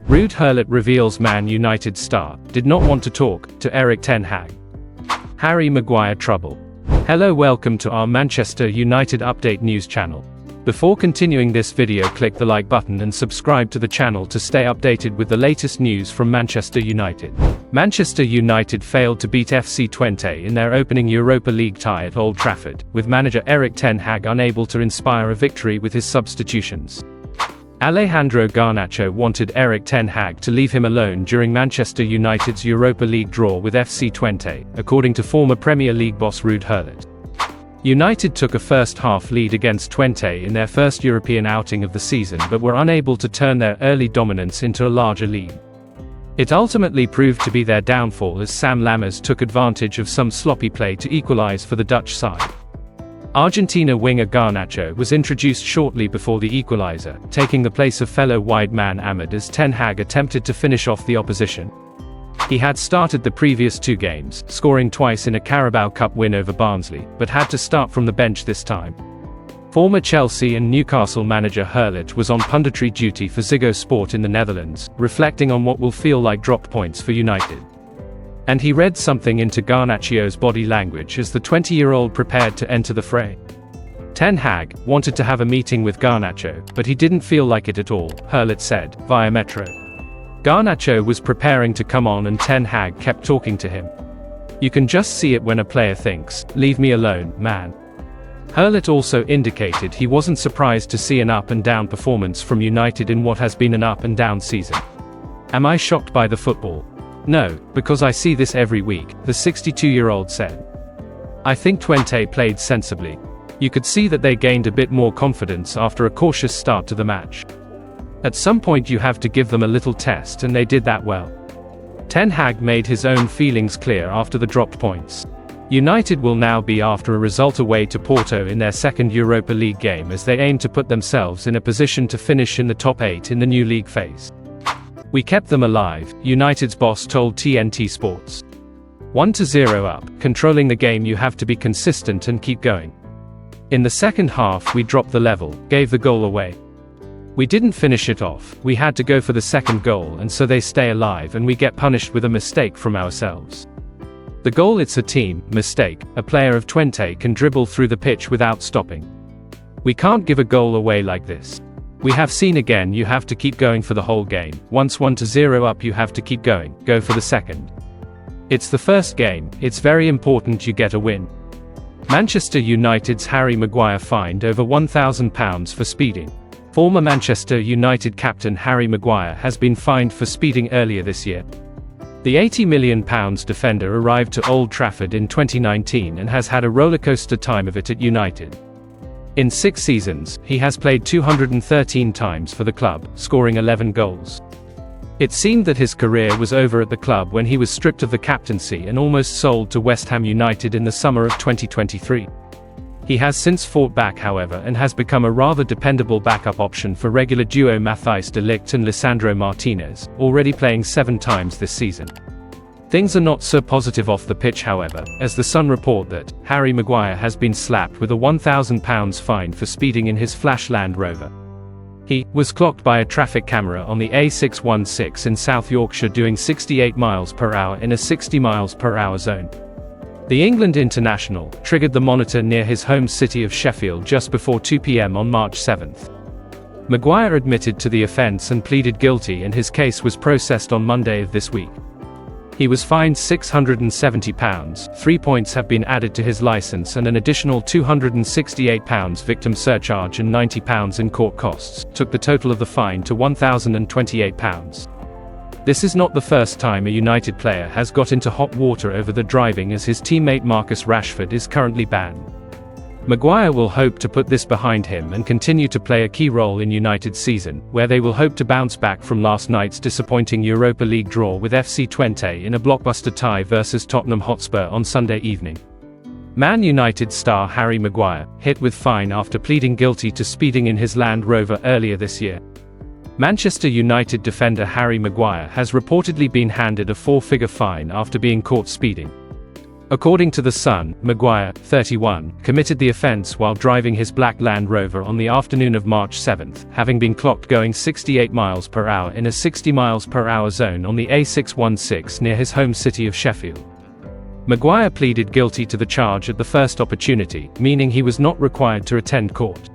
RUUD Gullit reveals Man United star did not want to talk to ERIK Ten Hag. Harry Maguire trouble. Hello, welcome to our Manchester United update news channel. Before continuing this video, click the like button and subscribe to the channel to stay updated with the latest news from Manchester United. Manchester United failed to beat FC Twente in their opening Europa League tie at Old Trafford, with manager ERIK Ten Hag unable to inspire a victory with his substitutions. Alejandro Garnacho wanted ERIK Ten Hag to leave him alone during Manchester United's Europa League draw with FC Twente, according to former Premier League boss RUUD Gullit. United took a first-half lead against Twente in their first European outing of the season, but were unable to turn their early dominance into a larger lead. It ultimately proved to be their downfall as Sam Lammers took advantage of some sloppy play to equalise for the Dutch side. Argentina winger Garnacho was introduced shortly before the equaliser, taking the place of fellow wide man Ahmed as Ten Hag attempted to finish off the opposition. He had started the previous two games, scoring twice in a Carabao Cup win over Barnsley, but had to start from the bench this time. Former Chelsea and Newcastle manager Gullit was on punditry duty for Ziggo Sport in the Netherlands, reflecting on what will feel like dropped points for United. And he read something into Garnacho's body language as the 20-year-old prepared to enter the fray. Ten Hag wanted to have a meeting with Garnacho, but he didn't feel like it at all, Gullit said, via Metro. Garnacho was preparing to come on and Ten Hag kept talking to him. You can just see it when a player thinks, "Leave me alone, man." Gullit also indicated he wasn't surprised to see an up-and-down performance from United in what has been an up-and-down season. "Am I shocked by the football? No, because I see this every week," the 62-year-old said. "I think Twente played sensibly. You could see that they gained a bit more confidence after a cautious start to the match. At some point you have to give them a little test, and they did that well." Ten Hag made his own feelings clear after the dropped points. United will now be after a result away to Porto in their second Europa League game as they aim to put themselves in a position to finish in the top 8 in the new league phase. "We kept them alive," United's boss told TNT Sports. 1-0 up, controlling the game, you have to be consistent and keep going. In the second half we dropped the level, gave the goal away. We didn't finish it off, we had to go for the second goal, and so they stay alive and we get punished with a mistake from ourselves. The goal, it's a team mistake, a player of Twente can dribble through the pitch without stopping. We can't give a goal away like this. We have seen again, you have to keep going for the whole game. Once 1-0 up you have to keep going, go for the second. It's the first game, it's very important you get a win." Manchester United's Harry Maguire fined over £1,000 for speeding. Former Manchester United captain Harry Maguire has been fined for speeding earlier this year. The £80 million defender arrived to Old Trafford in 2019 and has had a rollercoaster time of it at United. In 6 seasons, he has played 213 times for the club, scoring 11 goals. It seemed that his career was over at the club when he was stripped of the captaincy and almost sold to West Ham United in the summer of 2023. He has since fought back, however, and has become a rather dependable backup option for regular duo Matthijs de Ligt and Lisandro Martinez, already playing 7 times this season. Things are not so positive off the pitch, however, as the Sun report that Harry Maguire has been slapped with a £1,000 fine for speeding in his flash Land Rover. He was clocked by a traffic camera on the A616 in South Yorkshire doing 68 miles per hour in a 60 miles per hour zone. The England international triggered the monitor near his home city of Sheffield just before 2 p.m. on March 7th. Maguire admitted to the offence and pleaded guilty, and his case was processed on Monday of this week. He was fined £670, 3 points have been added to his licence, and an additional £268 victim surcharge and £90 in court costs took the total of the fine to £1,028. This is not the first time a United player has got into hot water over the driving, as his teammate Marcus Rashford is currently banned. Maguire will hope to put this behind him and continue to play a key role in United's season, where they will hope to bounce back from last night's disappointing Europa League draw with FC Twente in a blockbuster tie versus Tottenham Hotspur on Sunday evening. Man United star Harry Maguire, hit with fine after pleading guilty to speeding in his Land Rover earlier this year. Manchester United defender Harry Maguire has reportedly been handed a 4-figure fine after being caught speeding. According to The Sun, Maguire, 31, committed the offence while driving his black Land Rover on the afternoon of March 7, having been clocked going 68 miles per hour in a 60 miles per hour zone on the A616 near his home city of Sheffield. Maguire pleaded guilty to the charge at the first opportunity, meaning he was not required to attend court.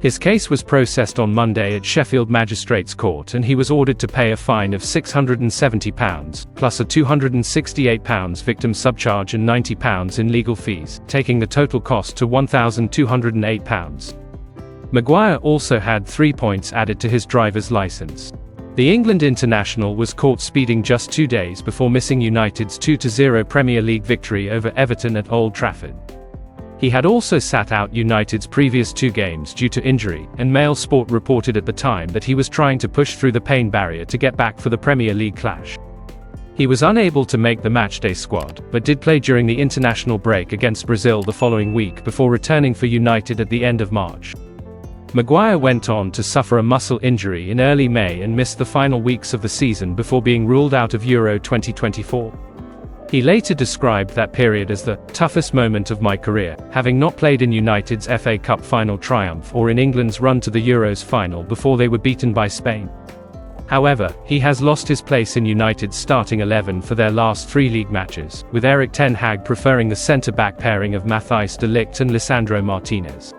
His case was processed on Monday at Sheffield Magistrates Court and he was ordered to pay a fine of £670, plus a £268 victim subcharge and £90 in legal fees, taking the total cost to £1,208. Maguire also had 3 points added to his driver's licence. The England international was caught speeding just 2 days before missing United's 2-0 Premier League victory over Everton at Old Trafford. He had also sat out United's previous 2 games due to injury, and Mail Sport reported at the time that he was trying to push through the pain barrier to get back for the Premier League clash. He was unable to make the matchday squad, but did play during the international break against Brazil the following week before returning for United at the end of March. Maguire went on to suffer a muscle injury in early May and missed the final weeks of the season before being ruled out of Euro 2024. He later described that period as the toughest moment of my career, having not played in United's FA Cup final triumph or in England's run to the Euros final before they were beaten by Spain. However, he has lost his place in United's starting 11 for their last 3 league matches, with Erik Ten Hag preferring the centre-back pairing of Matthijs de Ligt and Lisandro Martinez.